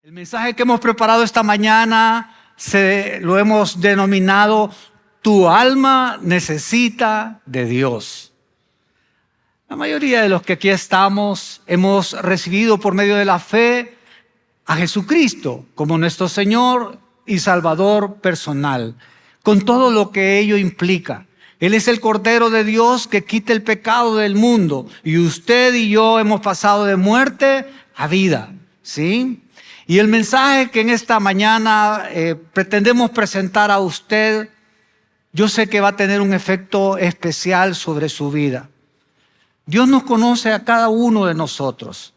El mensaje que hemos preparado esta mañana lo hemos denominado Tu alma necesita de Dios. La mayoría de los que aquí estamos hemos recibido por medio de la fe a Jesucristo como nuestro Señor y Salvador personal, con todo lo que ello implica. Él es el Cordero de Dios que quita el pecado del mundo, y usted y yo hemos pasado de muerte a vida, ¿sí? Y el mensaje que en esta mañana pretendemos presentar a usted, yo sé que va a tener un efecto especial sobre su vida. Dios nos conoce a cada uno de nosotros.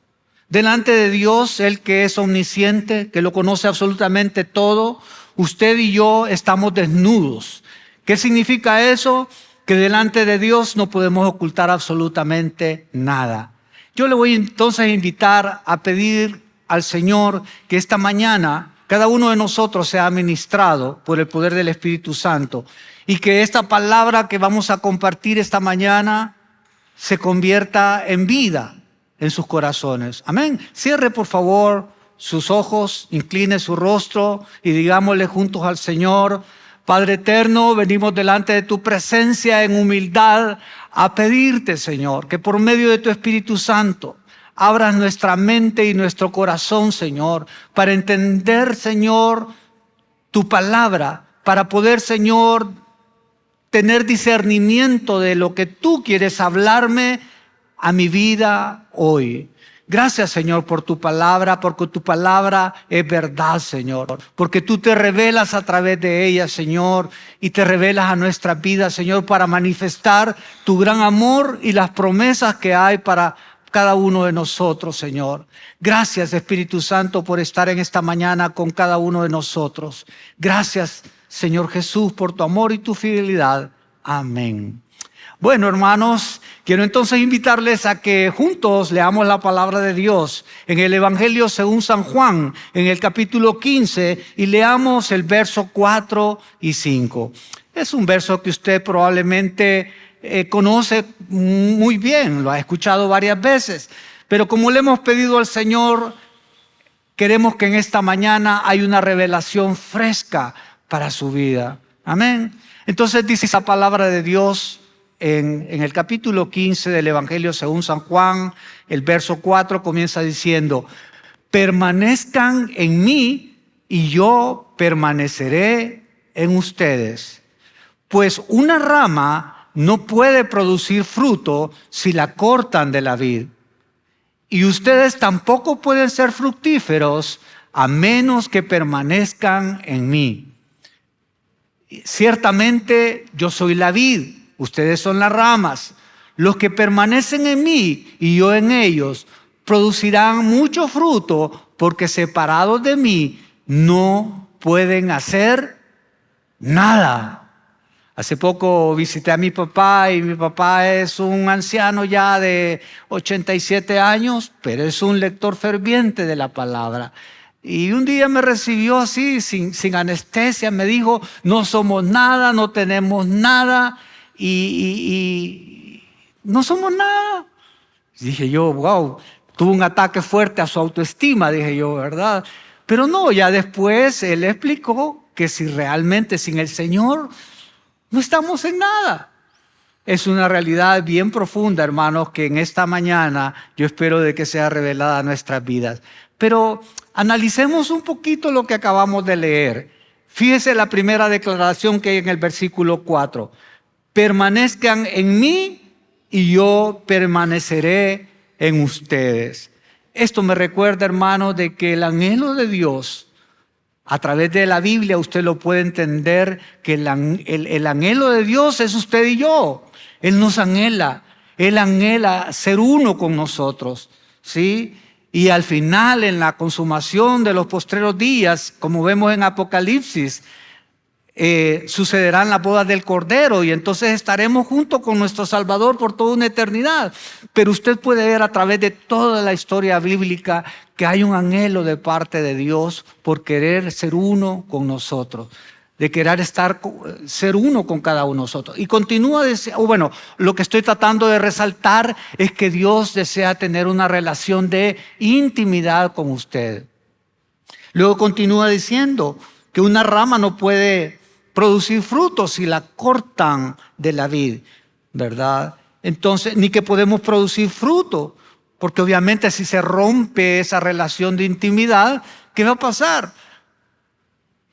Delante de Dios, Él que es omnisciente, que lo conoce absolutamente todo, usted y yo estamos desnudos. ¿Qué significa eso? Que delante de Dios no podemos ocultar absolutamente nada. Yo le voy entonces a invitar a pedir al Señor que esta mañana cada uno de nosotros sea ministrado por el poder del Espíritu Santo y que esta palabra que vamos a compartir esta mañana se convierta en vida en sus corazones. Amén. Cierre por favor sus ojos, incline su rostro y digámosle juntos al Señor: Padre eterno, venimos delante de tu presencia en humildad a pedirte, Señor, que por medio de tu Espíritu Santo abras nuestra mente y nuestro corazón, Señor, para entender, Señor, tu palabra, para poder, Señor, tener discernimiento de lo que tú quieres hablarme a mi vida hoy. Gracias, Señor, por tu palabra, porque tu palabra es verdad, Señor. Porque tú te revelas a través de ella, Señor, y te revelas a nuestras vidas, Señor, para manifestar tu gran amor y las promesas que hay para cada uno de nosotros, Señor. Gracias, Espíritu Santo, por estar en esta mañana con cada uno de nosotros. Gracias, Señor Jesús, por tu amor y tu fidelidad. Amén. Bueno, hermanos, quiero entonces invitarles a que juntos leamos la palabra de Dios en el Evangelio según San Juan, en el capítulo 15, y leamos el verso 4 y 5. Es un verso que usted probablemente conoce muy bien, lo ha escuchado varias veces, pero como le hemos pedido al Señor, queremos que en esta mañana hay una revelación fresca para su vida. Amén. Entonces dice esa palabra de Dios en el capítulo 15 del Evangelio según San Juan, el verso 4 comienza diciendo: permanezcan en mí y yo permaneceré en ustedes. Pues una rama no puede producir fruto si la cortan de la vid. Y ustedes tampoco pueden ser fructíferos a menos que permanezcan en mí. Ciertamente yo soy la vid, ustedes son las ramas. Los que permanecen en mí y yo en ellos producirán mucho fruto, porque separados de mí no pueden hacer nada. Hace poco visité a mi papá y mi papá es un anciano ya de 87 años, pero es un lector ferviente de la palabra. Y un día me recibió así, sin anestesia, me dijo: no somos nada, no tenemos nada y no somos nada. Y dije yo, wow, tuvo un ataque fuerte a su autoestima, dije yo, ¿verdad? Pero no, ya después él explicó que si realmente sin el Señor no estamos en nada. Es una realidad bien profunda, hermanos, que en esta mañana yo espero de que sea revelada a nuestras vidas. Pero analicemos un poquito lo que acabamos de leer. Fíjese la primera declaración que hay en el versículo 4. Permanezcan en mí y yo permaneceré en ustedes. Esto me recuerda, hermanos, de que el anhelo de Dios, a través de la Biblia usted lo puede entender, que el anhelo de Dios es usted y yo. Él nos anhela, Él anhela ser uno con nosotros, ¿sí? Y al final, en la consumación de los postreros días, como vemos en Apocalipsis, sucederán las bodas del Cordero y entonces estaremos junto con nuestro Salvador por toda una eternidad. Pero usted puede ver a través de toda la historia bíblica que hay un anhelo de parte de Dios por querer ser uno con nosotros, de querer ser uno con cada uno de nosotros. Y continúa, lo que estoy tratando de resaltar es que Dios desea tener una relación de intimidad con usted. Luego continúa diciendo que una rama no puede producir frutos si la cortan de la vid, ¿verdad? Entonces, ni que podemos producir fruto, porque obviamente si se rompe esa relación de intimidad, ¿qué va a pasar?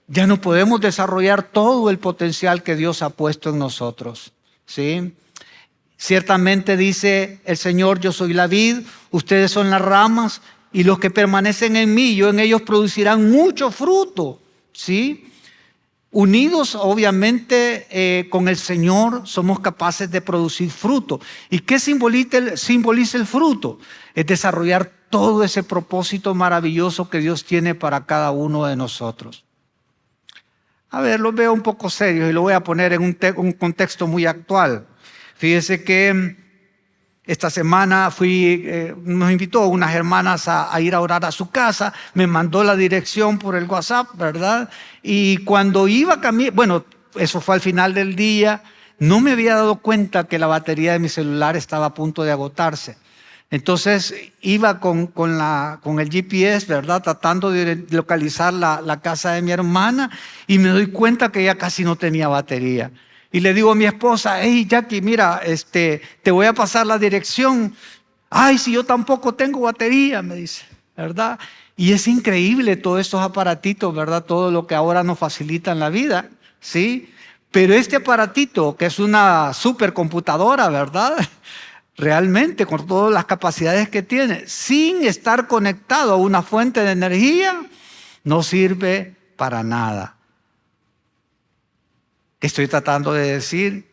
Ya no podemos desarrollar todo el potencial que Dios ha puesto en nosotros, ¿sí? Ciertamente dice el Señor, yo soy la vid, ustedes son las ramas, y los que permanecen en mí, yo en ellos producirán mucho fruto, ¿sí? Unidos, obviamente, con el Señor, somos capaces de producir fruto. ¿Y qué simboliza el fruto? Es desarrollar todo ese propósito maravilloso que Dios tiene para cada uno de nosotros. A ver, lo veo un poco serio y lo voy a poner en un contexto muy actual. Fíjese que esta semana nos invitó unas hermanas a ir a orar a su casa, me mandó la dirección por el WhatsApp, ¿verdad? Y cuando iba caminando, bueno, eso fue al final del día, no me había dado cuenta que la batería de mi celular estaba a punto de agotarse. Entonces iba con el GPS, ¿verdad? Tratando de localizar la casa de mi hermana y me doy cuenta que ya casi no tenía batería. Y le digo a mi esposa, hey Jackie, mira, te voy a pasar la dirección. Ay, si yo tampoco tengo batería, me dice, ¿verdad? Y es increíble todos estos aparatitos, ¿verdad? Todo lo que ahora nos facilita en la vida, ¿sí? Pero este aparatito, que es una supercomputadora, ¿verdad? Realmente, con todas las capacidades que tiene, sin estar conectado a una fuente de energía, no sirve para nada. Estoy tratando de decir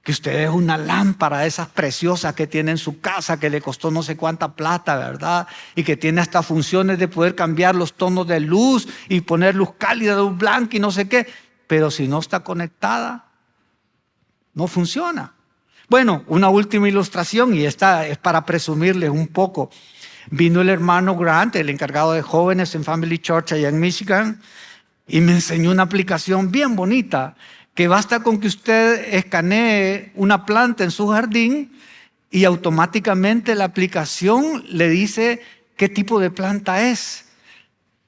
que usted es una lámpara, esas preciosas que tiene en su casa, que le costó no sé cuánta plata, ¿verdad? Y que tiene hasta funciones de poder cambiar los tonos de luz y poner luz cálida, luz blanca y no sé qué. Pero si no está conectada, no funciona. Bueno, una última ilustración, y esta es para presumirles un poco. Vino el hermano Grant, el encargado de jóvenes en Family Church allá en Michigan, y me enseñó una aplicación bien bonita, que basta con que usted escanee una planta en su jardín y automáticamente la aplicación le dice qué tipo de planta es.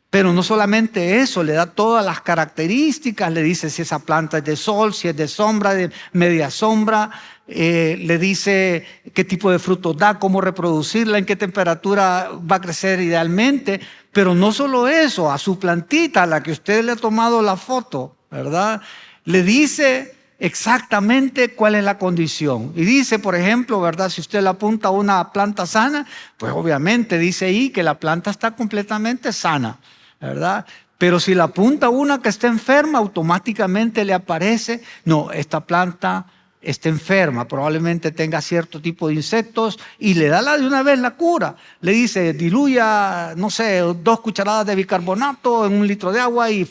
Pero no solamente eso, le da todas las características, le dice si esa planta es de sol, si es de sombra, de media sombra, le dice qué tipo de frutos da, cómo reproducirla, en qué temperatura va a crecer idealmente. Pero no solo eso, a su plantita, a la que usted le ha tomado la foto, ¿verdad? Le dice exactamente cuál es la condición. Y dice, por ejemplo, ¿verdad? Si usted le apunta a una planta sana, pues obviamente dice ahí que la planta está completamente sana, ¿verdad? Pero si le apunta a una que está enferma, automáticamente le aparece, no, esta planta está enferma, probablemente tenga cierto tipo de insectos y le da de una vez la cura. Le dice, diluya, no sé, 2 cucharadas de bicarbonato en 1 litro de agua y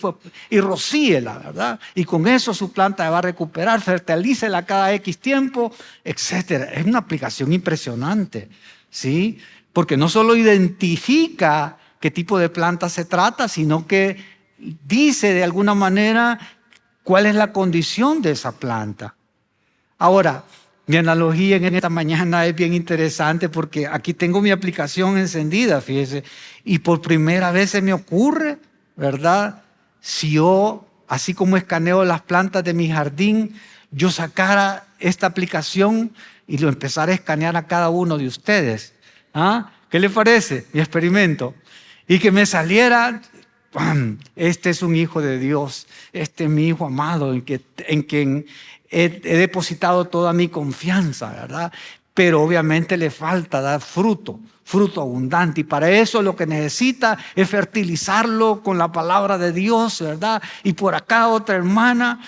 rocíela, ¿verdad? Y con eso su planta va a recuperar, fertilícela cada X tiempo, etc. Es una aplicación impresionante, ¿sí? Porque no solo identifica qué tipo de planta se trata, sino que dice de alguna manera cuál es la condición de esa planta. Ahora, mi analogía en esta mañana es bien interesante porque aquí tengo mi aplicación encendida, fíjese, y por primera vez se me ocurre, ¿verdad? Si yo, así como escaneo las plantas de mi jardín, yo sacara esta aplicación y lo empezara a escanear a cada uno de ustedes. ¿Ah? ¿Qué le parece mi experimento? Y que me saliera, ¡pam! Este es un hijo de Dios, este es mi hijo amado, en quien he depositado toda mi confianza, ¿verdad? Pero obviamente le falta dar fruto abundante. Y para eso lo que necesita es fertilizarlo con la palabra de Dios, ¿verdad? Y por acá otra hermana,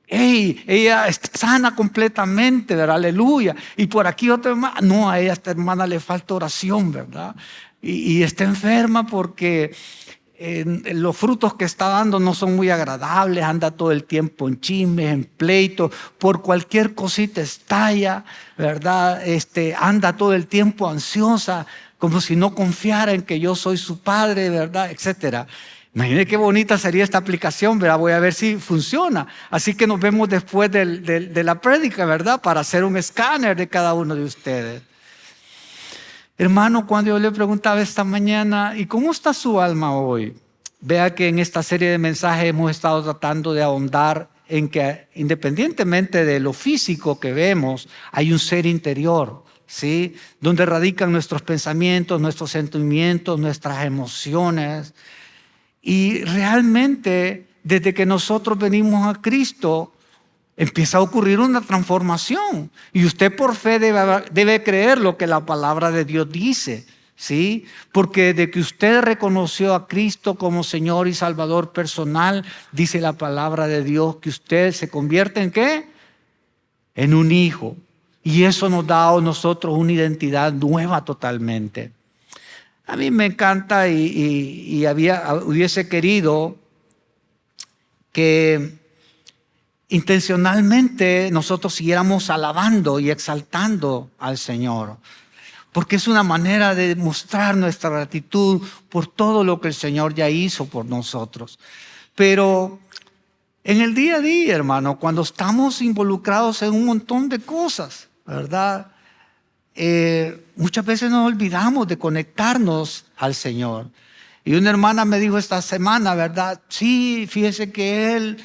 ella está sana completamente, ¿verdad? Aleluya. Y por aquí otra hermana, no, a esta hermana le falta oración, ¿verdad? Y está enferma porque los frutos que está dando no son muy agradables, anda todo el tiempo en chismes, en pleitos, por cualquier cosita estalla, ¿verdad? Anda todo el tiempo ansiosa, como si no confiara en que yo soy su padre, ¿verdad? Etcétera. Imagínense qué bonita sería esta aplicación, ¿verdad? Voy a ver si funciona. Así que nos vemos después de la prédica, ¿verdad? Para hacer un escáner de cada uno de ustedes. Hermano, cuando yo le preguntaba esta mañana, ¿y cómo está su alma hoy? Vea que en esta serie de mensajes hemos estado tratando de ahondar en que independientemente de lo físico que vemos, hay un ser interior, ¿sí? Donde radican nuestros pensamientos, nuestros sentimientos, nuestras emociones. Y realmente, desde que nosotros venimos a Cristo, empieza a ocurrir una transformación. Y usted por fe debe creer lo que la palabra de Dios dice, ¿sí? Porque de que usted reconoció a Cristo como Señor y Salvador personal, dice la palabra de Dios que usted se convierte ¿en qué? En un hijo. Y eso nos da a nosotros una identidad nueva totalmente. A mí me encanta y hubiese querido que intencionalmente nosotros siguiéramos alabando y exaltando al Señor, porque es una manera de mostrar nuestra gratitud por todo lo que el Señor ya hizo por nosotros. Pero en el día a día, hermano, cuando estamos involucrados en un montón de cosas, ¿verdad? Muchas veces nos olvidamos de conectarnos al Señor. Y una hermana me dijo esta semana, ¿verdad? Sí, fíjese que él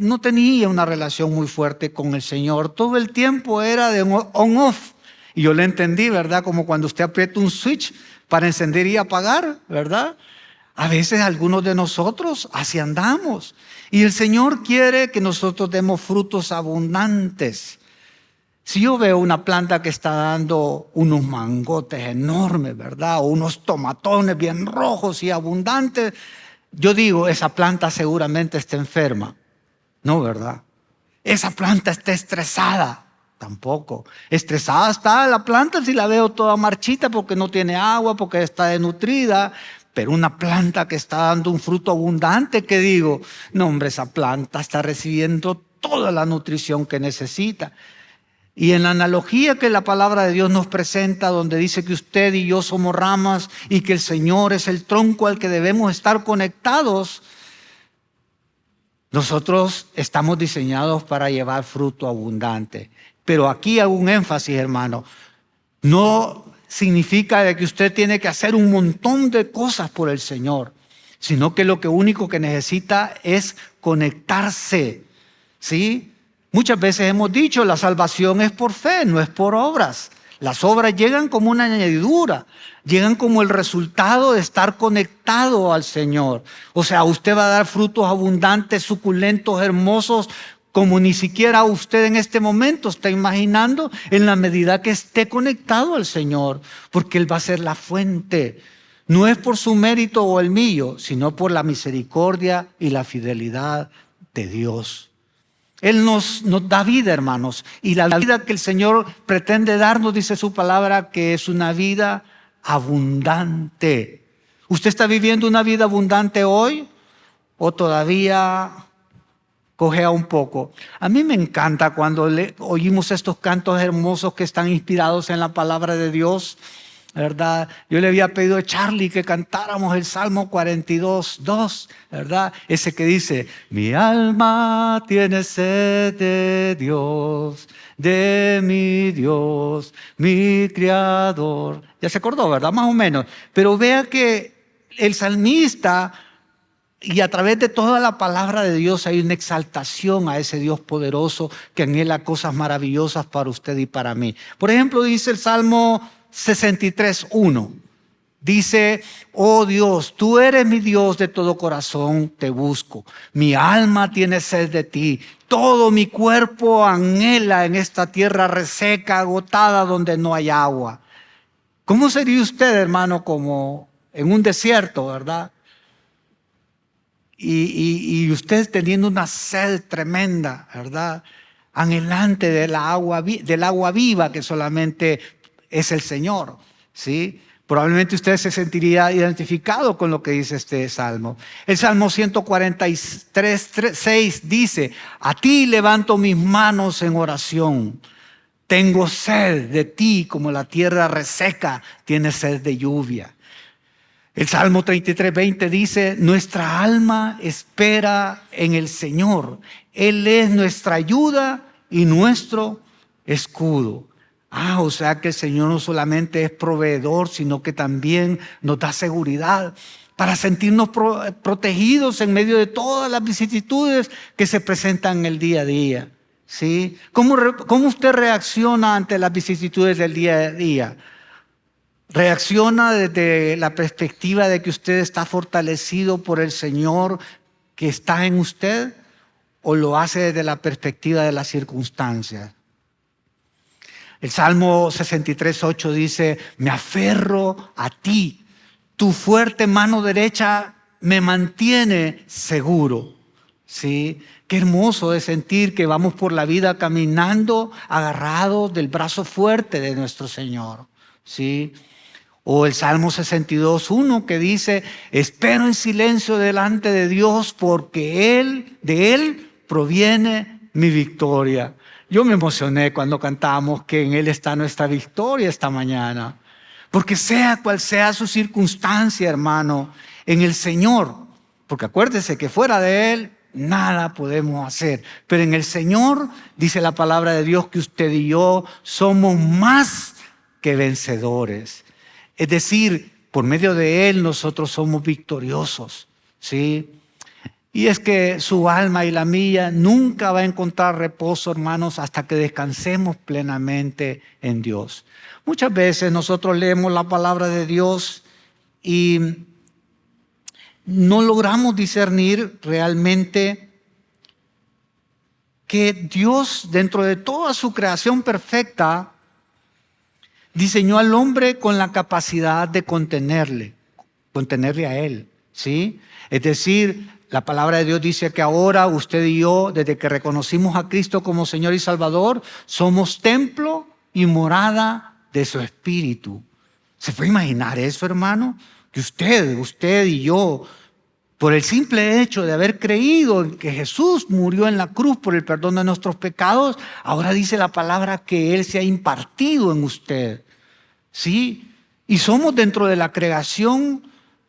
no tenía una relación muy fuerte con el Señor. Todo el tiempo era de on-off. Y yo le entendí, ¿verdad? Como cuando usted aprieta un switch para encender y apagar, ¿verdad? A veces algunos de nosotros así andamos. Y el Señor quiere que nosotros demos frutos abundantes. Si yo veo una planta que está dando unos mangotes enormes, ¿verdad? O unos tomatones bien rojos y abundantes, yo digo, esa planta seguramente está enferma. No, ¿verdad? Esa planta está estresada. Tampoco. Estresada está la planta si la veo toda marchita porque no tiene agua, porque está desnutrida. Pero una planta que está dando un fruto abundante, ¿qué digo? No, hombre, esa planta está recibiendo toda la nutrición que necesita. Y en la analogía que la palabra de Dios nos presenta, donde dice que usted y yo somos ramas y que el Señor es el tronco al que debemos estar conectados, nosotros estamos diseñados para llevar fruto abundante. Pero aquí hago un énfasis, hermano. No significa de que usted tiene que hacer un montón de cosas por el Señor, sino que lo único que necesita es conectarse, ¿sí? Muchas veces hemos dicho, la salvación es por fe, no es por obras. Las obras llegan como una añadidura, llegan como el resultado de estar conectado al Señor. O sea, usted va a dar frutos abundantes, suculentos, hermosos, como ni siquiera usted en este momento está imaginando, en la medida que esté conectado al Señor, porque Él va a ser la fuente. No es por su mérito o el mío, sino por la misericordia y la fidelidad de Dios. Él nos da vida, hermanos, y la vida que el Señor pretende darnos, dice su palabra, que es una vida abundante. ¿Usted está viviendo una vida abundante hoy o todavía cojea un poco? A mí me encanta cuando oímos estos cantos hermosos que están inspirados en la palabra de Dios, ¿verdad? Yo le había pedido a Charlie que cantáramos el Salmo 42:2, ¿verdad? Ese que dice, mi alma tiene sed de Dios, de mi Dios, mi Creador. Ya se acordó, ¿verdad? Más o menos. Pero vea que el salmista, y a través de toda la palabra de Dios hay una exaltación a ese Dios poderoso que anhela cosas maravillosas para usted y para mí. Por ejemplo, dice el Salmo 63:1. Dice, oh Dios, tú eres mi Dios, de todo corazón te busco. Mi alma tiene sed de ti. Todo mi cuerpo anhela en esta tierra reseca, agotada, donde no hay agua. ¿Cómo sería usted, hermano, como en un desierto, verdad? Y usted teniendo una sed tremenda, ¿verdad? Anhelante del agua viva que solamente es el Señor, ¿sí? Probablemente usted se sentiría identificado con lo que dice este salmo. El Salmo 143:6 dice, a ti levanto mis manos en oración. Tengo sed de ti como la tierra reseca tiene sed de lluvia. El Salmo 33:20 dice, nuestra alma espera en el Señor. Él es nuestra ayuda y nuestro escudo. O sea que el Señor no solamente es proveedor, sino que también nos da seguridad para sentirnos protegidos en medio de todas las vicisitudes que se presentan en el día a día. ¿Sí? ¿Cómo usted reacciona ante las vicisitudes del día a día? ¿Reacciona desde la perspectiva de que usted está fortalecido por el Señor que está en usted? ¿O lo hace desde la perspectiva de las circunstancias? El Salmo 63:8 dice: me aferro a ti, tu fuerte mano derecha me mantiene seguro. ¿Sí? Qué hermoso es sentir que vamos por la vida caminando agarrados del brazo fuerte de nuestro Señor. ¿Sí? O el Salmo 62:1 que dice: espero en silencio delante de Dios porque de Él proviene mi victoria. Yo me emocioné cuando cantamos que en Él está nuestra victoria esta mañana. Porque sea cual sea su circunstancia, hermano, en el Señor, porque acuérdese que fuera de Él nada podemos hacer. Pero en el Señor dice la palabra de Dios que usted y yo somos más que vencedores. Es decir, por medio de Él nosotros somos victoriosos, ¿sí? Y es que su alma y la mía nunca va a encontrar reposo, hermanos, hasta que descansemos plenamente en Dios. Muchas veces nosotros leemos la palabra de Dios y no logramos discernir realmente que Dios, dentro de toda su creación perfecta, diseñó al hombre con la capacidad de contenerle a Él, ¿sí? Es decir, la palabra de Dios dice que ahora usted y yo, desde que reconocimos a Cristo como Señor y Salvador, somos templo y morada de su Espíritu. ¿Se puede imaginar eso, hermano? Que usted y yo, por el simple hecho de haber creído en que Jesús murió en la cruz por el perdón de nuestros pecados, ahora dice la palabra que Él se ha impartido en usted. ¿Sí? Y somos dentro de la creación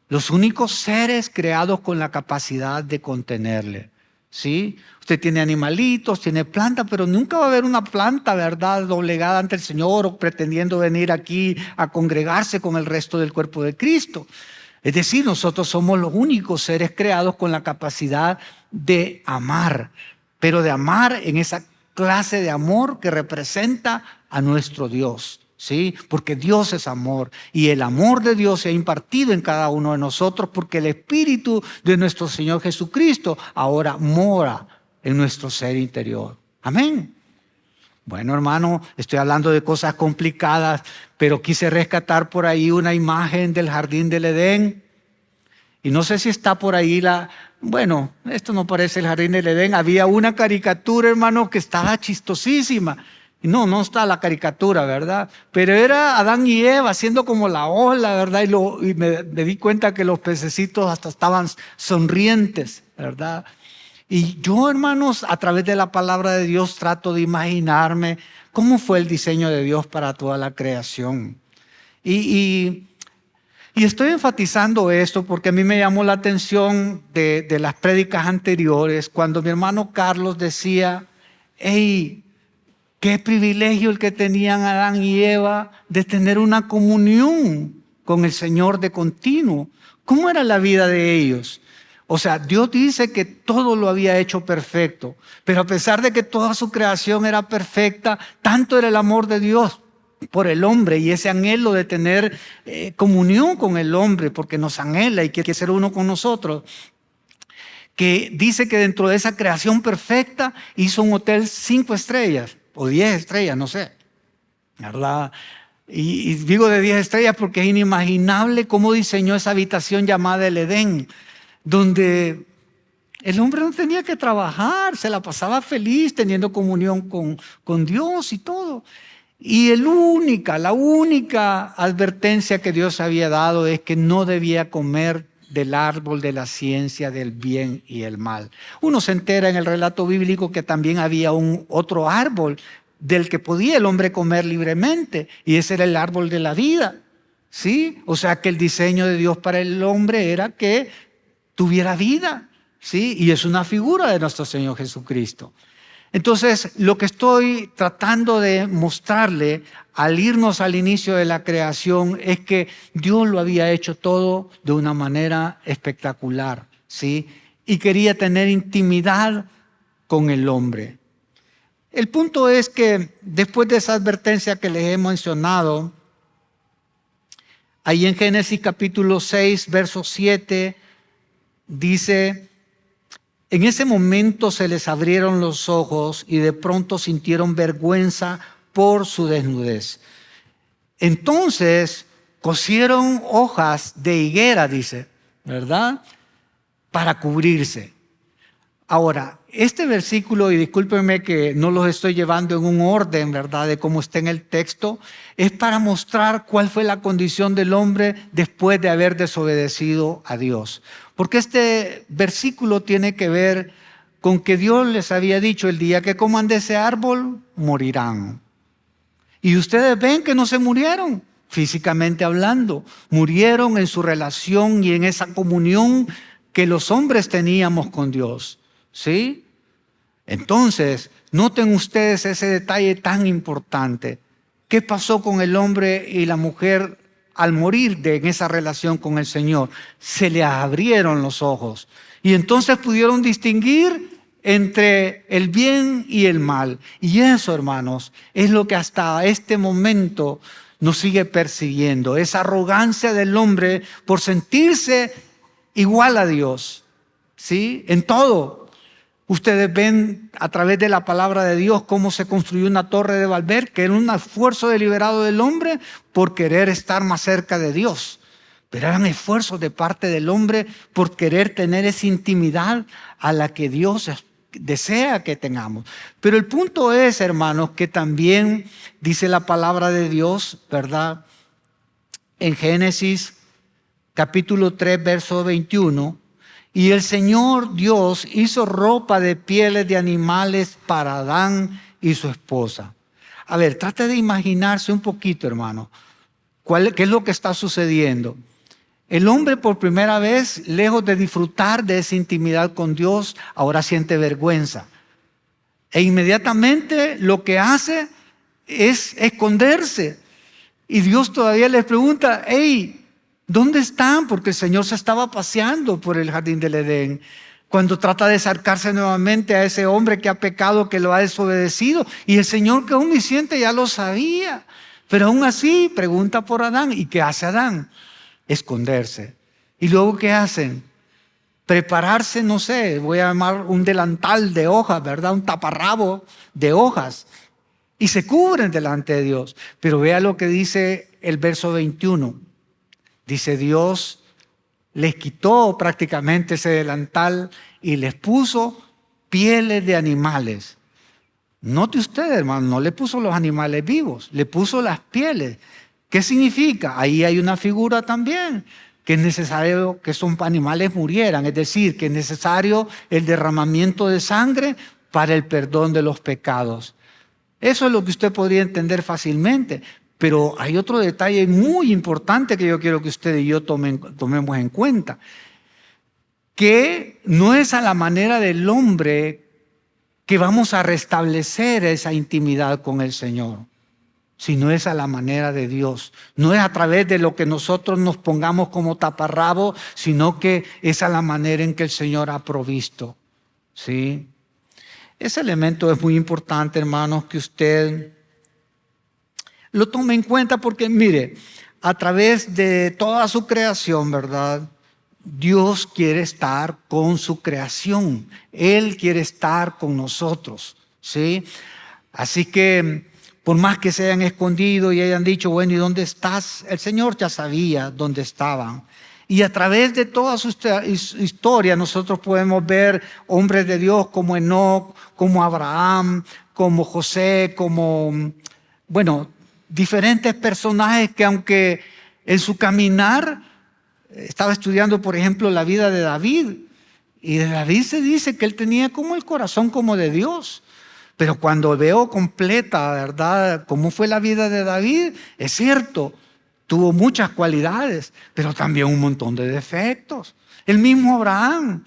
los únicos seres creados con la capacidad de contenerle. ¿Sí? Usted tiene animalitos, tiene plantas, pero nunca va a haber una planta, ¿verdad?, doblegada ante el Señor o pretendiendo venir aquí a congregarse con el resto del cuerpo de Cristo. Es decir, nosotros somos los únicos seres creados con la capacidad de amar, pero de amar en esa clase de amor que representa a nuestro Dios. ¿Sí? Porque Dios es amor y el amor de Dios se ha impartido en cada uno de nosotros porque el Espíritu de nuestro Señor Jesucristo ahora mora en nuestro ser interior. Amén. Bueno, hermano, estoy hablando de cosas complicadas, pero quise rescatar por ahí una imagen del jardín del Edén. Y no sé si está por ahí bueno, esto no parece el jardín del Edén. Había una caricatura, hermano, que estaba chistosísima. No está la caricatura, ¿verdad? Pero era Adán y Eva haciendo como la ola, ¿verdad? Y me di cuenta que los pececitos hasta estaban sonrientes, ¿verdad? Y yo, hermanos, a través de la palabra de Dios trato de imaginarme cómo fue el diseño de Dios para toda la creación. Y estoy enfatizando esto porque a mí me llamó la atención de las prédicas anteriores cuando mi hermano Carlos decía: hey, qué privilegio el que tenían Adán y Eva de tener una comunión con el Señor de continuo. ¿Cómo era la vida de ellos? O sea, Dios dice que todo lo había hecho perfecto, pero a pesar de que toda su creación era perfecta, tanto era el amor de Dios por el hombre y ese anhelo de tener comunión con el hombre, porque nos anhela y quiere ser uno con nosotros, que dice que dentro de esa creación perfecta hizo un hotel 5 estrellas. O 10 estrellas, no sé, ¿verdad? Y digo de 10 estrellas porque es inimaginable cómo diseñó esa habitación llamada el Edén, donde el hombre no tenía que trabajar, se la pasaba feliz teniendo comunión con Dios y todo. Y la única advertencia que Dios había dado es que no debía comer del árbol de la ciencia del bien y el mal. Uno se entera en el relato bíblico que también había otro árbol del que podía el hombre comer libremente, y ese era el árbol de la vida. ¿Sí? O sea que el diseño de Dios para el hombre era que tuviera vida. ¿Sí? Y es una figura de nuestro Señor Jesucristo. Entonces, lo que estoy tratando de mostrarle al irnos al inicio de la creación es que Dios lo había hecho todo de una manera espectacular, ¿sí? Y quería tener intimidad con el hombre. El punto es que después de esa advertencia que les he mencionado, ahí en Génesis capítulo 6, verso 7, dice: en ese momento se les abrieron los ojos y de pronto sintieron vergüenza por su desnudez. Entonces cosieron hojas de higuera, dice, ¿verdad? Para cubrirse. Ahora, este versículo, y discúlpenme que no los estoy llevando en un orden, ¿verdad?, de cómo está en el texto, es para mostrar cuál fue la condición del hombre después de haber desobedecido a Dios. Porque este versículo tiene que ver con que Dios les había dicho: el día que coman de ese árbol, morirán. Y ustedes ven que no se murieron, físicamente hablando. Murieron en su relación y en esa comunión que los hombres teníamos con Dios. ¿Sí? Entonces, noten ustedes ese detalle tan importante. ¿Qué pasó con el hombre y la mujer al morir en esa relación con el Señor? Se les abrieron los ojos y entonces pudieron distinguir entre el bien y el mal. Y eso, hermanos, es lo que hasta este momento nos sigue persiguiendo. Esa arrogancia del hombre por sentirse igual a Dios, ¿sí? En todo. Ustedes ven a través de la palabra de Dios cómo se construyó una torre de Babel, que era un esfuerzo deliberado del hombre por querer estar más cerca de Dios. Pero eran esfuerzos de parte del hombre por querer tener esa intimidad a la que Dios desea que tengamos. Pero el punto es, hermanos, que también dice la palabra de Dios, ¿verdad? En Génesis capítulo 3, verso 21, y el Señor Dios hizo ropa de pieles de animales para Adán y su esposa. A ver, trate de imaginarse un poquito, hermano, qué es lo que está sucediendo. El hombre por primera vez, lejos de disfrutar de esa intimidad con Dios, ahora siente vergüenza. E inmediatamente lo que hace es esconderse. Y Dios todavía les pregunta: hey, ¿dónde están? Porque el Señor se estaba paseando por el jardín del Edén cuando trata de acercarse nuevamente a ese hombre que ha pecado, que lo ha desobedecido. Y el Señor, que es omnisciente, ya lo sabía. Pero aún así pregunta por Adán. ¿Y qué hace Adán? Esconderse. ¿Y luego qué hacen? Prepararse, no sé, voy a llamar un delantal de hojas, ¿verdad? Un taparrabo de hojas. Y se cubren delante de Dios. Pero vea lo que dice el verso 21. Dice: Dios les quitó prácticamente ese delantal y les puso pieles de animales. Note usted, hermano, no le puso los animales vivos, le puso las pieles. ¿Qué significa? Ahí hay una figura también, que es necesario que esos animales murieran, es decir, que es necesario el derramamiento de sangre para el perdón de los pecados. Eso es lo que usted podría entender fácilmente. Pero hay otro detalle muy importante que yo quiero que usted y yo tomemos en cuenta, que no es a la manera del hombre que vamos a restablecer esa intimidad con el Señor, sino es a la manera de Dios. No es a través de lo que nosotros nos pongamos como taparrabo, sino que es a la manera en que el Señor ha provisto. ¿Sí? Ese elemento es muy importante, hermanos, que usted lo tome en cuenta, porque mire, a través de toda su creación, ¿verdad? Dios quiere estar con su creación. Él quiere estar con nosotros, ¿sí? Así que por más que se hayan escondido y hayan dicho: bueno, ¿y dónde estás? El Señor ya sabía dónde estaban. Y a través de toda su historia nosotros podemos ver hombres de Dios como Enoc, como Abraham, como José, como, bueno, diferentes personajes que, aunque en su caminar, estaba estudiando, por ejemplo, la vida de David. Y de David se dice que él tenía como el corazón como de Dios. Pero cuando veo completa, ¿verdad?, cómo fue la vida de David, es cierto, tuvo muchas cualidades, pero también un montón de defectos. El mismo Abraham,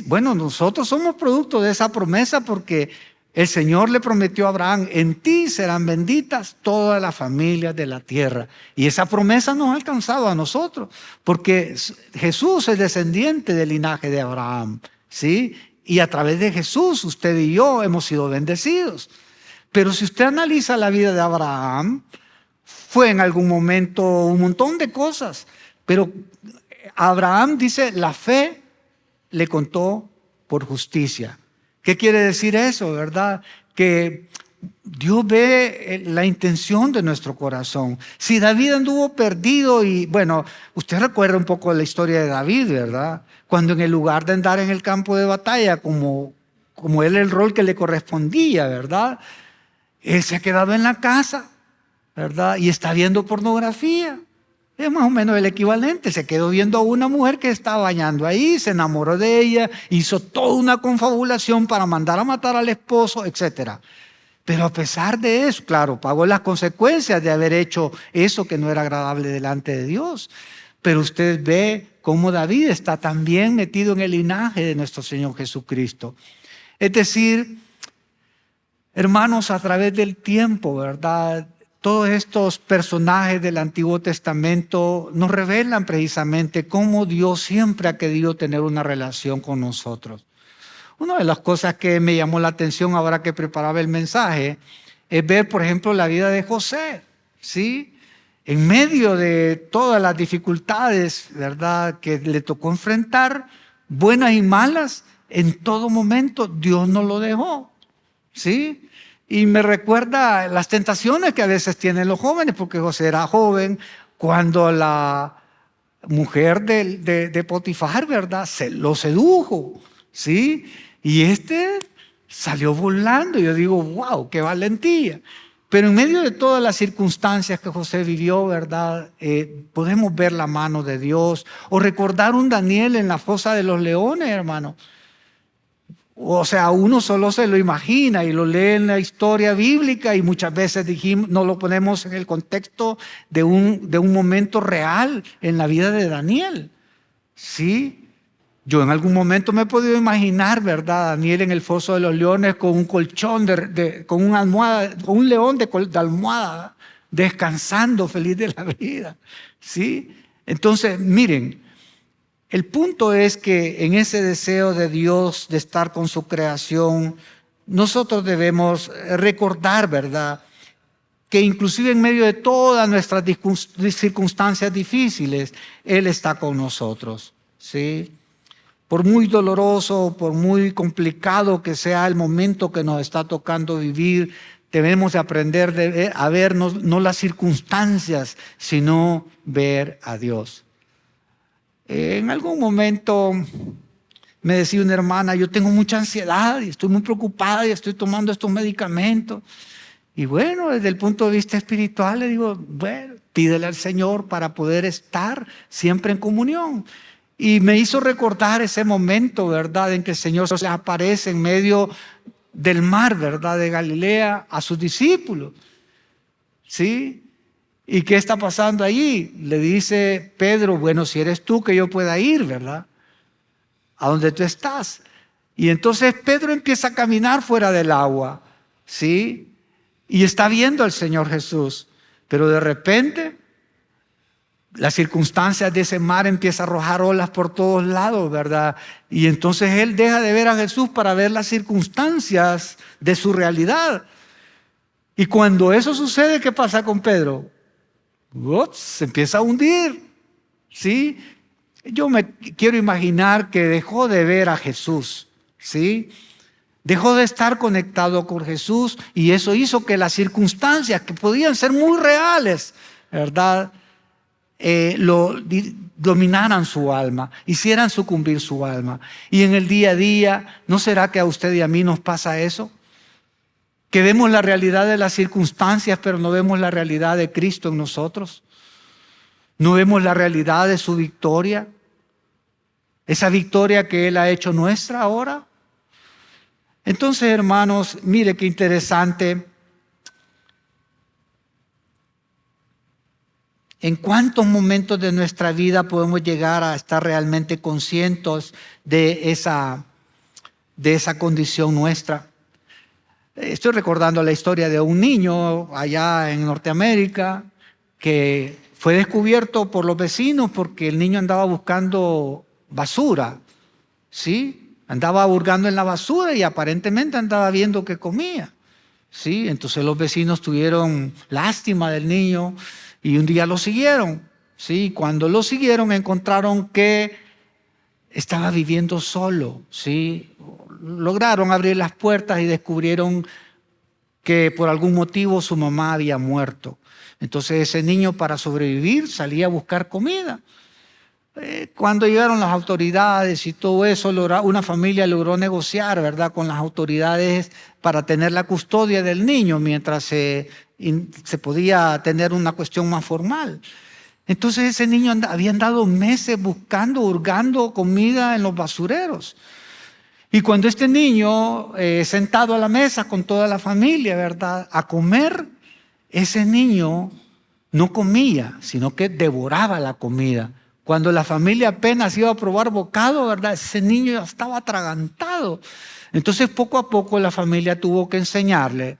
Bueno, nosotros somos producto de esa promesa porque el Señor le prometió a Abraham: en ti serán benditas todas las familias de la tierra. Y esa promesa nos ha alcanzado a nosotros, porque Jesús es descendiente del linaje de Abraham, ¿sí? Y a través de Jesús, usted y yo hemos sido bendecidos. Pero si usted analiza la vida de Abraham, fue en algún momento un montón de cosas. Pero Abraham dice, la fe le contó por justicia. ¿Qué quiere decir eso, verdad? Que Dios ve la intención de nuestro corazón. Si David anduvo perdido y, bueno, usted recuerda un poco la historia de David, ¿verdad? Cuando en el lugar de andar en el campo de batalla, como él el rol que le correspondía, ¿verdad? Él se ha quedado en la casa, ¿verdad? Y está viendo pornografía. Es más o menos el equivalente. Se quedó viendo a una mujer que estaba bañando ahí, se enamoró de ella, hizo toda una confabulación para mandar a matar al esposo, etc. Pero a pesar de eso, claro, pagó las consecuencias de haber hecho eso que no era agradable delante de Dios. Pero usted ve cómo David está también metido en el linaje de nuestro Señor Jesucristo. Es decir, hermanos, a través del tiempo, ¿verdad? Todos estos personajes del Antiguo Testamento nos revelan precisamente cómo Dios siempre ha querido tener una relación con nosotros. Una de las cosas que me llamó la atención ahora que preparaba el mensaje es ver, por ejemplo, la vida de José, ¿sí? En medio de todas las dificultades, ¿verdad?, que le tocó enfrentar, buenas y malas, en todo momento Dios no lo dejó, ¿sí? Y me recuerda las tentaciones que a veces tienen los jóvenes, porque José era joven cuando la mujer de Potifar, ¿verdad?, lo sedujo, ¿sí? Y salió volando. Yo digo, wow, qué valentía. Pero en medio de todas las circunstancias que José vivió, ¿verdad?, podemos ver la mano de Dios. O recordar un Daniel en la fosa de los leones, hermano. O sea, uno solo se lo imagina y lo lee en la historia bíblica y muchas veces no lo ponemos en el contexto de un momento real en la vida de Daniel. ¿Sí? Yo en algún momento me he podido imaginar, ¿verdad?, Daniel en el foso de los leones con un colchón, con una almohada, con un león de almohada, descansando feliz de la vida. ¿Sí? Entonces, miren, el punto es que en ese deseo de Dios de estar con su creación, nosotros debemos recordar, ¿verdad?, que inclusive en medio de todas nuestras circunstancias difíciles, Él está con nosotros, ¿sí? Por muy doloroso, por muy complicado que sea el momento que nos está tocando vivir, debemos de aprender a ver no las circunstancias, sino ver a Dios. En algún momento me decía una hermana, yo tengo mucha ansiedad y estoy muy preocupada y estoy tomando estos medicamentos. Y bueno, desde el punto de vista espiritual le digo, bueno, pídele al Señor para poder estar siempre en comunión. Y me hizo recordar ese momento, ¿verdad?, en que el Señor se aparece en medio del mar, ¿verdad?, de Galilea a sus discípulos. ¿Sí? ¿Y qué está pasando allí? Le dice Pedro, bueno, si eres tú, que yo pueda ir, ¿verdad?, a donde tú estás. Y entonces Pedro empieza a caminar fuera del agua, ¿sí? Y está viendo al Señor Jesús. Pero de repente, las circunstancias de ese mar empiezan a arrojar olas por todos lados, ¿verdad? Y entonces él deja de ver a Jesús para ver las circunstancias de su realidad. Y cuando eso sucede, ¿qué pasa con Pedro? Se empieza a hundir, ¿sí? Yo me quiero imaginar que dejó de ver a Jesús, ¿sí? Dejó de estar conectado con Jesús y eso hizo que las circunstancias que podían ser muy reales, ¿verdad?, dominaran su alma, hicieran sucumbir su alma. Y en el día a día, ¿no será que a usted y a mí nos pasa eso? Que vemos la realidad de las circunstancias, pero no vemos la realidad de Cristo en nosotros. No vemos la realidad de su victoria. Esa victoria que Él ha hecho nuestra ahora. Entonces, hermanos, mire qué interesante. ¿En cuántos momentos de nuestra vida podemos llegar a estar realmente conscientes de esa condición nuestra? Estoy recordando la historia de un niño allá en Norteamérica que fue descubierto por los vecinos porque el niño andaba buscando basura, ¿sí? Andaba hurgando en la basura y aparentemente andaba viendo qué comía, ¿sí? Entonces los vecinos tuvieron lástima del niño y un día lo siguieron, ¿sí? Cuando lo siguieron encontraron que estaba viviendo solo, ¿sí? Lograron abrir las puertas y descubrieron que por algún motivo su mamá había muerto. Entonces ese niño, para sobrevivir, salía a buscar comida. Cuando llegaron las autoridades y todo eso, una familia logró negociar, ¿verdad?, con las autoridades para tener la custodia del niño mientras se podía tener una cuestión más formal. Entonces ese niño había andado meses buscando, hurgando comida en los basureros. Y cuando este niño, sentado a la mesa con toda la familia, ¿verdad?, a comer, ese niño no comía, sino que devoraba la comida. Cuando la familia apenas iba a probar bocado, ¿verdad?, ese niño ya estaba atragantado. Entonces poco a poco la familia tuvo que enseñarle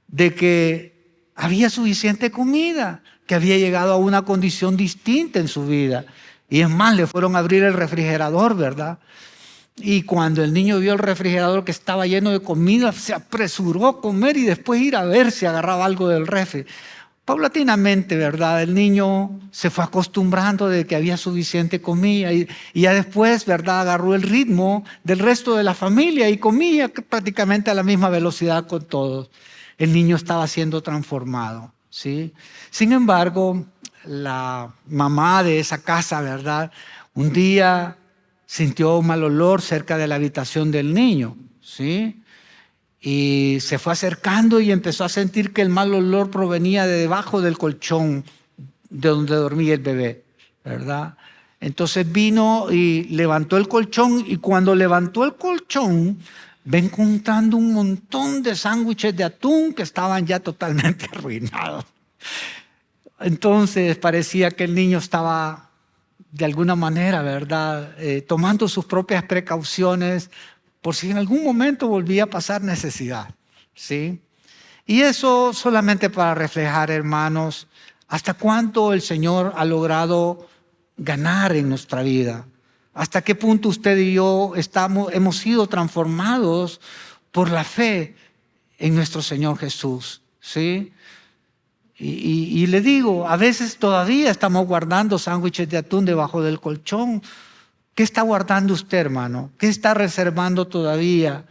de que había suficiente comida, que había llegado a una condición distinta en su vida. Y es más, le fueron a abrir el refrigerador, ¿verdad? Y cuando el niño vio el refrigerador que estaba lleno de comida, se apresuró a comer y después ir a ver si agarraba algo del refri. Paulatinamente, ¿verdad?, el niño se fue acostumbrando de que había suficiente comida y ya después, ¿verdad?, agarró el ritmo del resto de la familia y comía prácticamente a la misma velocidad con todos. El niño estaba siendo transformado, ¿sí? Sin embargo, la mamá de esa casa, ¿verdad?, un día sintió un mal olor cerca de la habitación del niño, ¿sí? Y se fue acercando y empezó a sentir que el mal olor provenía de debajo del colchón de donde dormía el bebé, ¿verdad? Entonces vino y levantó el colchón y cuando levantó el colchón, va encontrando un montón de sándwiches de atún que estaban ya totalmente arruinados. Entonces parecía que el niño estaba de alguna manera, ¿verdad?, tomando sus propias precauciones por si en algún momento volvía a pasar necesidad, ¿sí? Y eso solamente para reflejar, hermanos, hasta cuánto el Señor ha logrado ganar en nuestra vida. Hasta qué punto usted y yo hemos sido transformados por la fe en nuestro Señor Jesús, ¿sí? Y le digo, a veces todavía estamos guardando sándwiches de atún debajo del colchón. ¿Qué está guardando usted, hermano? ¿Qué está reservando todavía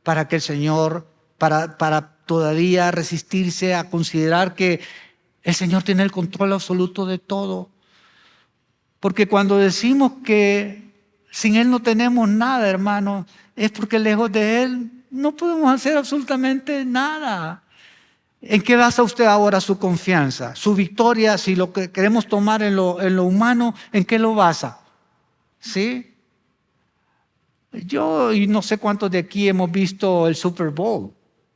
para que el Señor, para todavía resistirse a considerar que el Señor tiene el control absoluto de todo? Porque cuando decimos que sin Él no tenemos nada, hermano, es porque lejos de Él no podemos hacer absolutamente nada. ¿En qué basa usted ahora su confianza? Su victoria, si lo que queremos tomar en lo humano, ¿en qué lo basa? ¿Sí? Yo y no sé cuántos de aquí hemos visto el Super Bowl,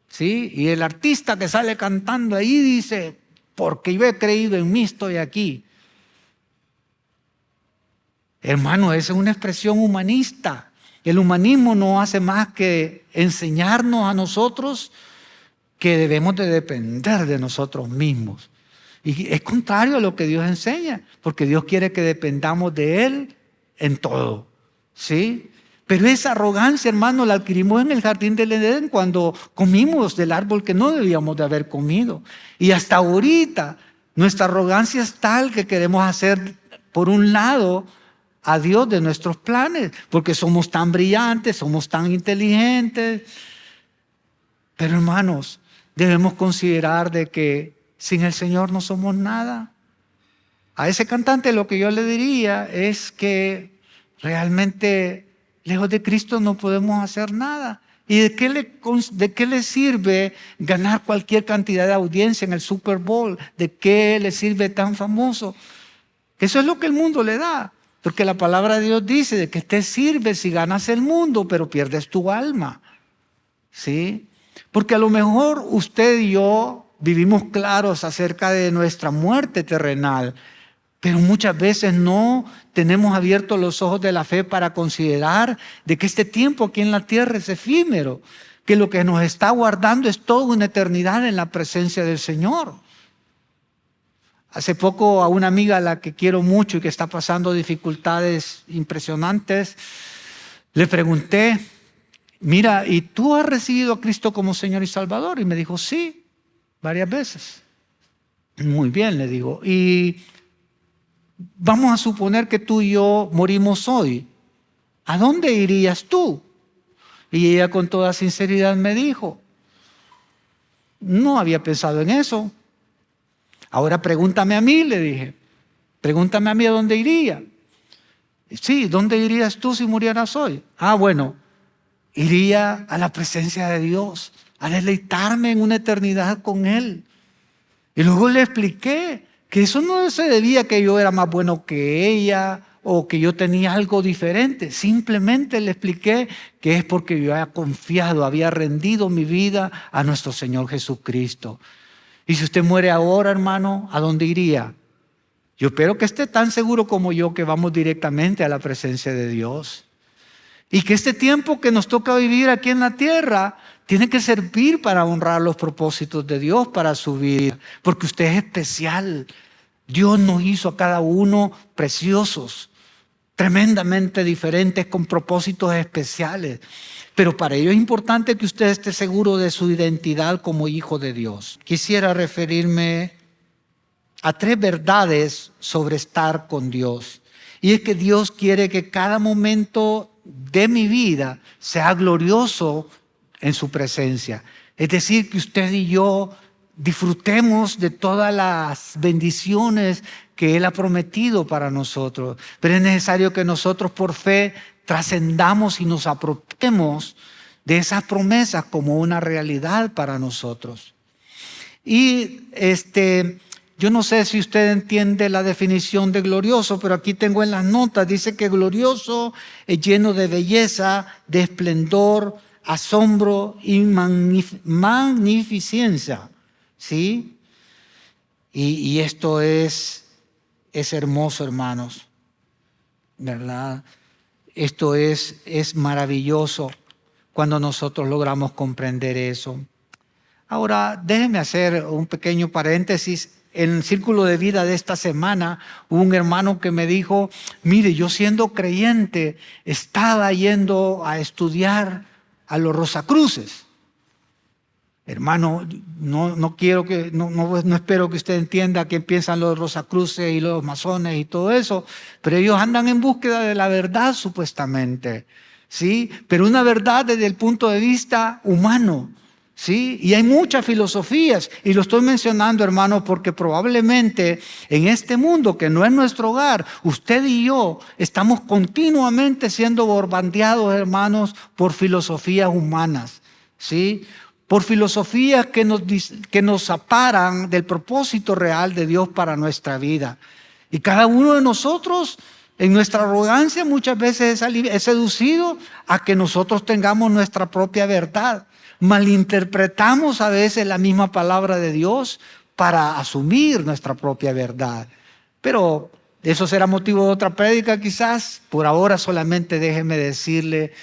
¿sí? Y el artista que sale cantando ahí dice, porque yo he creído en mí estoy aquí. Hermano, esa es una expresión humanista. El humanismo no hace más que enseñarnos a nosotros que debemos de depender de nosotros mismos. Y es contrario a lo que Dios enseña, porque Dios quiere que dependamos de Él en todo, ¿sí? Pero esa arrogancia, hermano, la adquirimos en el jardín del Edén cuando comimos del árbol que no debíamos de haber comido. Y hasta ahorita nuestra arrogancia es tal que queremos hacer, por un lado, a Dios de nuestros planes, porque somos tan brillantes, somos tan inteligentes. Pero hermanos, debemos considerar de que sin el Señor no somos nada. A ese cantante lo que yo le diría es que realmente lejos de Cristo no podemos hacer nada. ¿Y de qué le sirve ganar cualquier cantidad de audiencia en el Super Bowl? ¿De qué le sirve tan famoso? Eso es lo que el mundo le da. Porque la palabra de Dios dice de que te sirve si ganas el mundo, pero pierdes tu alma. ¿Sí? Porque a lo mejor usted y yo vivimos claros acerca de nuestra muerte terrenal, pero muchas veces no tenemos abiertos los ojos de la fe para considerar de que este tiempo aquí en la tierra es efímero, que lo que nos está guardando es toda una eternidad en la presencia del Señor. Hace poco a una amiga a la que quiero mucho y que está pasando dificultades impresionantes, le pregunté, mira, ¿y tú has recibido a Cristo como Señor y Salvador? Y me dijo, sí, varias veces. Muy bien, le digo. Y vamos a suponer que tú y yo morimos hoy. ¿A dónde irías tú? Y ella con toda sinceridad me dijo, no había pensado en eso. Ahora pregúntame a mí, le dije. Pregúntame a mí a dónde iría. Sí, ¿dónde irías tú si murieras hoy? Ah, bueno, iría a la presencia de Dios, a deleitarme en una eternidad con Él. Y luego le expliqué que eso no se debía a que yo era más bueno que ella o que yo tenía algo diferente. Simplemente le expliqué que es porque yo había confiado, había rendido mi vida a nuestro Señor Jesucristo. Y si usted muere ahora, hermano, ¿a dónde iría? Yo espero que esté tan seguro como yo que vamos directamente a la presencia de Dios. Y que este tiempo que nos toca vivir aquí en la tierra tiene que servir para honrar los propósitos de Dios para su vida. Porque usted es especial. Dios nos hizo a cada uno preciosos, tremendamente diferentes, con propósitos especiales. Pero para ello es importante que usted esté seguro de su identidad como hijo de Dios. Quisiera referirme a 3 verdades sobre estar con Dios. Y es que Dios quiere que cada momento de mi vida sea glorioso en su presencia. Es decir, que usted y yo disfrutemos de todas las bendiciones que Él ha prometido para nosotros. Pero es necesario que nosotros por fe trascendamos y nos apropiemos de esas promesas como una realidad para nosotros. Y yo no sé si usted entiende la definición de glorioso, pero aquí tengo en las notas, dice que glorioso es lleno de belleza, de esplendor, asombro y magnificencia. ¿Sí? Y esto es hermoso, hermanos, ¿verdad? Esto es maravilloso cuando nosotros logramos comprender eso. Ahora, déjenme hacer un pequeño paréntesis. En el círculo de vida de esta semana hubo un hermano que me dijo, mire, yo siendo creyente estaba yendo a estudiar a los Rosacruces. Hermano, no espero que usted entienda qué piensan los Rosacruces y los masones y todo eso, pero ellos andan en búsqueda de la verdad supuestamente, ¿sí? Pero una verdad desde el punto de vista humano, ¿sí? Y hay muchas filosofías, y lo estoy mencionando, hermano, porque probablemente en este mundo que no es nuestro hogar, usted y yo estamos continuamente siendo bombardeados, hermanos, por filosofías humanas, ¿sí? Por filosofías que nos aparan del propósito real de Dios para nuestra vida. Y cada uno de nosotros, en nuestra arrogancia, muchas veces es seducido a que nosotros tengamos nuestra propia verdad. Malinterpretamos a veces la misma palabra de Dios para asumir nuestra propia verdad. Pero eso será motivo de otra prédica quizás. Por ahora solamente déjeme decirle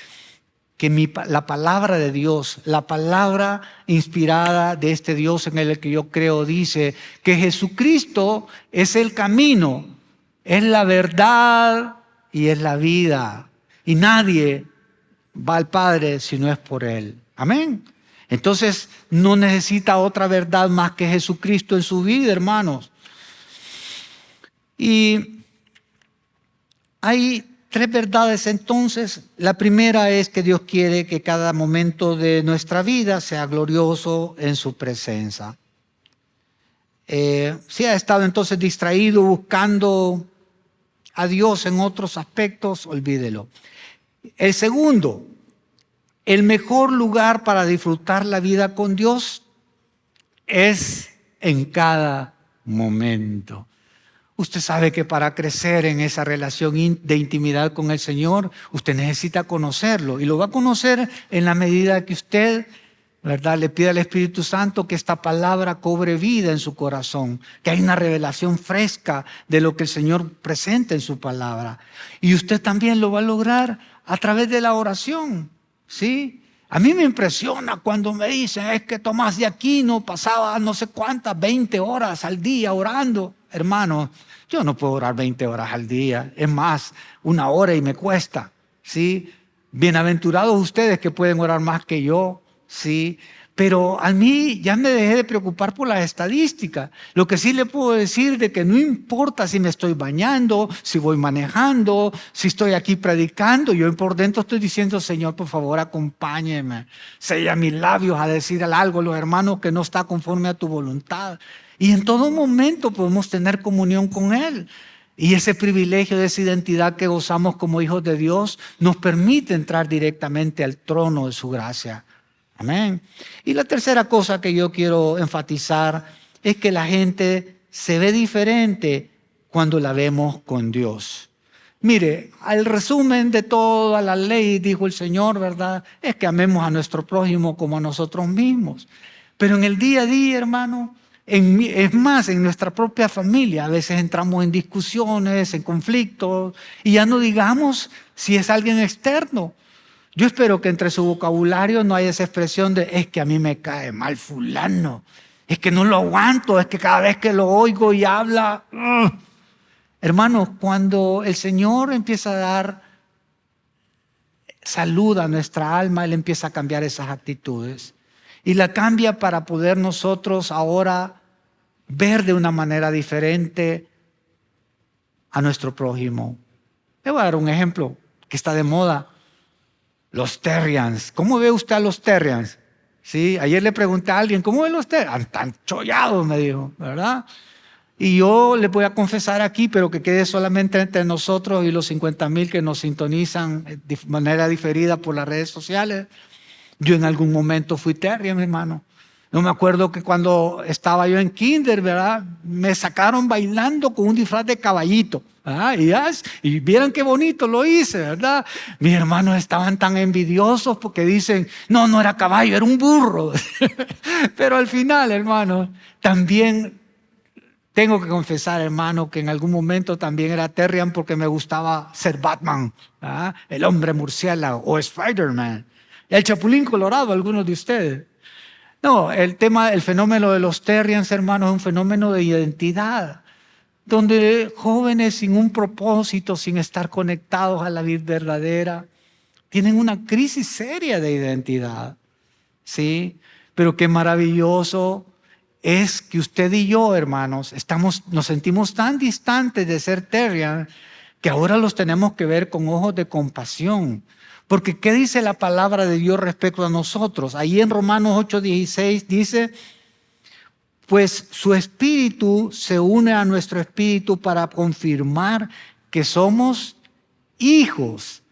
que la palabra de Dios, la palabra inspirada de este Dios en el que yo creo, dice que Jesucristo es el camino, es la verdad y es la vida. Y nadie va al Padre si no es por Él. Amén. Entonces no necesita otra verdad más que Jesucristo en su vida, hermanos. Y hay 3 verdades entonces. La primera es que Dios quiere que cada momento de nuestra vida sea glorioso en su presencia. Si ha estado entonces distraído buscando a Dios en otros aspectos, olvídelo. El segundo, el mejor lugar para disfrutar la vida con Dios es en cada momento. Usted sabe que para crecer en esa relación de intimidad con el Señor, usted necesita conocerlo. Y lo va a conocer en la medida que usted ¿verdad? Le pide al Espíritu Santo que esta palabra cobre vida en su corazón, que hay una revelación fresca de lo que el Señor presenta en su palabra. Y usted también lo va a lograr a través de la oración, ¿sí? A mí me impresiona cuando me dicen, es que Tomás de Aquino pasaba no sé cuántas, 20 horas al día orando. Hermano, yo no puedo orar 20 horas al día, es más, 1 hora y me cuesta, ¿sí? Bienaventurados ustedes que pueden orar más que yo, ¿sí? Pero a mí ya me dejé de preocupar por las estadísticas. Lo que sí le puedo decir de que no importa si me estoy bañando, si voy manejando, si estoy aquí predicando, yo por dentro estoy diciendo, Señor, por favor, acompáñeme. Sella mis labios a decir algo a los hermanos que no está conforme a tu voluntad. Y en todo momento podemos tener comunión con Él. Y ese privilegio de esa identidad que gozamos como hijos de Dios nos permite entrar directamente al trono de su gracia. Amén. Y la tercera cosa que yo quiero enfatizar es que la gente se ve diferente cuando la vemos con Dios. Mire, el resumen de toda la ley, dijo el Señor, ¿verdad? Es que amemos a nuestro prójimo como a nosotros mismos. Pero en el día a día, hermano, es más, en nuestra propia familia, a veces entramos en discusiones, en conflictos, y ya no digamos si es alguien externo. Yo espero que entre su vocabulario no haya esa expresión de es que a mí me cae mal fulano, es que no lo aguanto, es que cada vez que lo oigo y habla. Hermanos, cuando el Señor empieza a dar salud a nuestra alma, Él empieza a cambiar esas actitudes. Y la cambia para poder nosotros ahora ver de una manera diferente a nuestro prójimo. Le voy a dar un ejemplo que está de moda. Los Terrians. ¿Cómo ve usted a los Terrians? ¿Sí? Ayer le pregunté a alguien, ¿cómo ve los Terrians? Están chollados, me dijo, ¿verdad? Y yo le voy a confesar aquí, pero que quede solamente entre nosotros y los 50,000 que nos sintonizan de manera diferida por las redes sociales. Yo en algún momento fui Terrian, mi hermano. No me acuerdo que cuando estaba yo en kinder, ¿verdad? Me sacaron bailando con un disfraz de caballito. Y vieran qué bonito lo hice, ¿verdad? Mis hermanos estaban tan envidiosos porque dicen, no, no era caballo, era un burro. Pero al final, hermano, también tengo que confesar, hermano, que en algún momento también era Terrian porque me gustaba ser Batman, ¿verdad? El hombre murciélago o Spider-Man. El Chapulín Colorado, algunos de ustedes. No, el fenómeno de los Terrians, hermanos, es un fenómeno de identidad, donde jóvenes sin un propósito, sin estar conectados a la vida verdadera, tienen una crisis seria de identidad, ¿sí? Pero qué maravilloso es que usted y yo, hermanos, nos sentimos tan distantes de ser Terrian que ahora los tenemos que ver con ojos de compasión. Porque ¿qué dice la palabra de Dios respecto a nosotros? Ahí en Romanos 8:16 dice, pues su espíritu se une a nuestro espíritu para confirmar que somos hijos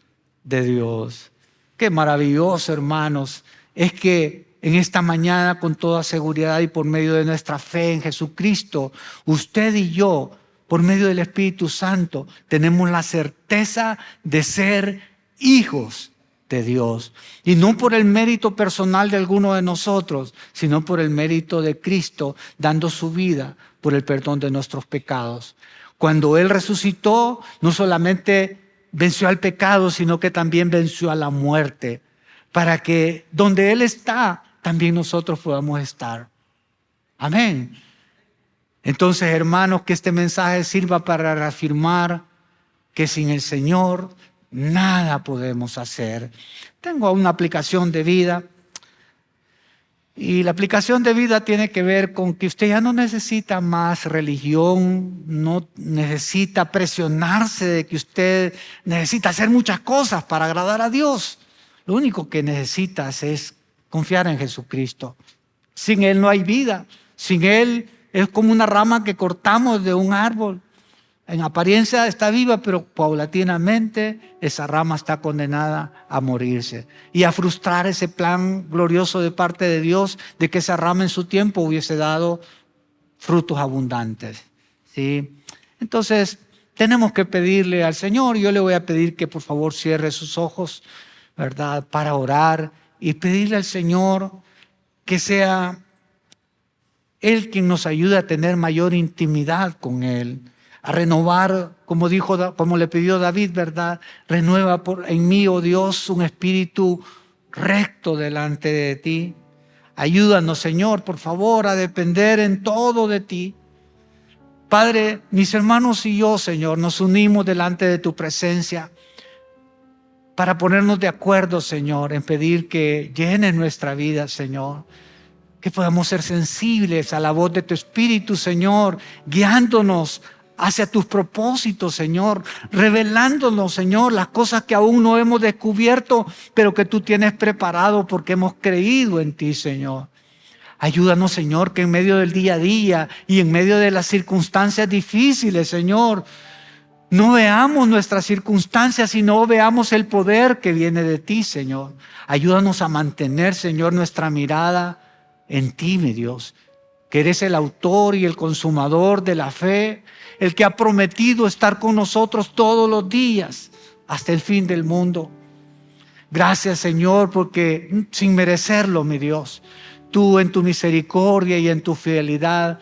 de Dios. Qué maravilloso, hermanos, es que en esta mañana con toda seguridad y por medio de nuestra fe en Jesucristo, usted y yo, por medio del Espíritu Santo, tenemos la certeza de ser hijos de Dios. Y no por el mérito personal de alguno de nosotros, sino por el mérito de Cristo, dando su vida por el perdón de nuestros pecados. Cuando Él resucitó, no solamente venció al pecado, sino que también venció a la muerte, para que donde Él está, también nosotros podamos estar. Amén. Entonces, hermanos, que este mensaje sirva para reafirmar que sin el Señor nada podemos hacer. Tengo una aplicación de vida y la aplicación de vida tiene que ver con que usted ya no necesita más religión, no necesita presionarse de que usted necesita hacer muchas cosas para agradar a Dios. Lo único que necesitas es confiar en Jesucristo. Sin Él no hay vida. Sin Él es como una rama que cortamos de un árbol. En apariencia está viva, pero paulatinamente esa rama está condenada a morirse y a frustrar ese plan glorioso de parte de Dios de que esa rama en su tiempo hubiese dado frutos abundantes, ¿sí? Entonces tenemos que pedirle al Señor. Yo le voy a pedir que por favor cierre sus ojos, ¿verdad? Para orar y pedirle al Señor que sea Él quien nos ayude a tener mayor intimidad con Él, a renovar, como le pidió David, ¿verdad? Renueva en mí, oh Dios, un espíritu recto delante de ti. Ayúdanos, Señor, por favor, a depender en todo de ti. Padre, mis hermanos y yo, Señor, nos unimos delante de tu presencia para ponernos de acuerdo, Señor, en pedir que llenes nuestra vida, Señor. Que podamos ser sensibles a la voz de tu Espíritu, Señor, guiándonos hacia tus propósitos, Señor, revelándonos, Señor, las cosas que aún no hemos descubierto, pero que tú tienes preparado porque hemos creído en ti, Señor. Ayúdanos, Señor, que en medio del día a día y en medio de las circunstancias difíciles, Señor, no veamos nuestras circunstancias, sino veamos el poder que viene de ti, Señor. Ayúdanos a mantener, Señor, nuestra mirada en ti, mi Dios, que eres el autor y el consumador de la fe, el que ha prometido estar con nosotros todos los días hasta el fin del mundo. Gracias, Señor, porque sin merecerlo, mi Dios, tú en tu misericordia y en tu fidelidad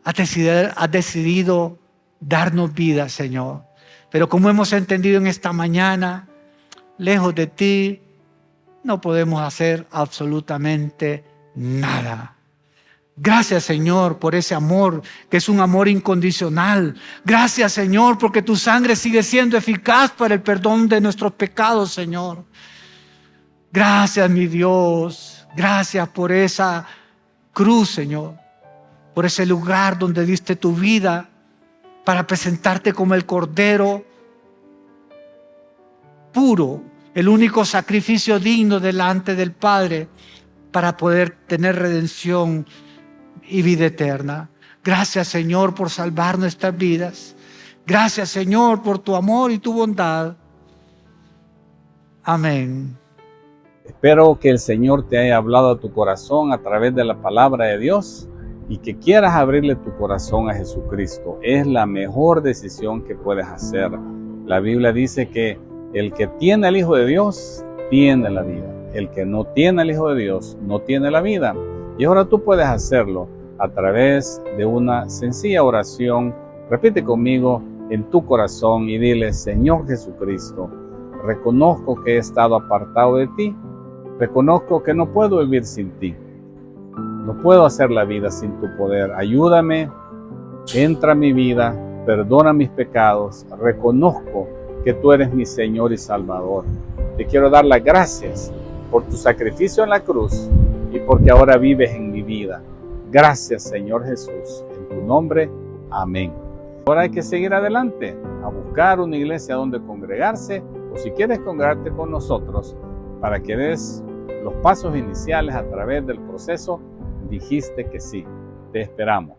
has decidido darnos vida, Señor. Pero como hemos entendido en esta mañana, lejos de ti no podemos hacer absolutamente nada. Gracias, Señor, por ese amor que es un amor incondicional. Gracias, Señor, porque tu sangre sigue siendo eficaz para el perdón de nuestros pecados, Señor. Gracias, mi Dios. Gracias por esa cruz, Señor, por ese lugar donde diste tu vida para presentarte como el Cordero puro, el único sacrificio digno delante del Padre para poder tener redención y vida eterna. Gracias, Señor, por salvar nuestras vidas. Gracias, Señor, por tu amor y tu bondad. Amén. Espero que el Señor te haya hablado a tu corazón a través de la palabra de Dios y que quieras abrirle tu corazón a Jesucristo. Es la mejor decisión que puedes hacer. La Biblia dice que el que tiene al Hijo de Dios tiene la vida. El que no tiene al Hijo de Dios no tiene la vida. Y ahora tú puedes hacerlo a través de una sencilla oración. Repite conmigo en tu corazón y dile: Señor Jesucristo, reconozco que he estado apartado de ti. Reconozco que no puedo vivir sin ti. No puedo hacer la vida sin tu poder. Ayúdame, entra a mi vida, perdona mis pecados. Reconozco que tú eres mi Señor y Salvador. Te quiero dar las gracias por tu sacrificio en la cruz y porque ahora vives en mi vida. Gracias, Señor Jesús. En tu nombre, amén. Ahora hay que seguir adelante, a buscar una iglesia donde congregarse, o si quieres congregarte con nosotros para que des los pasos iniciales a través del proceso, dijiste que sí. Te esperamos.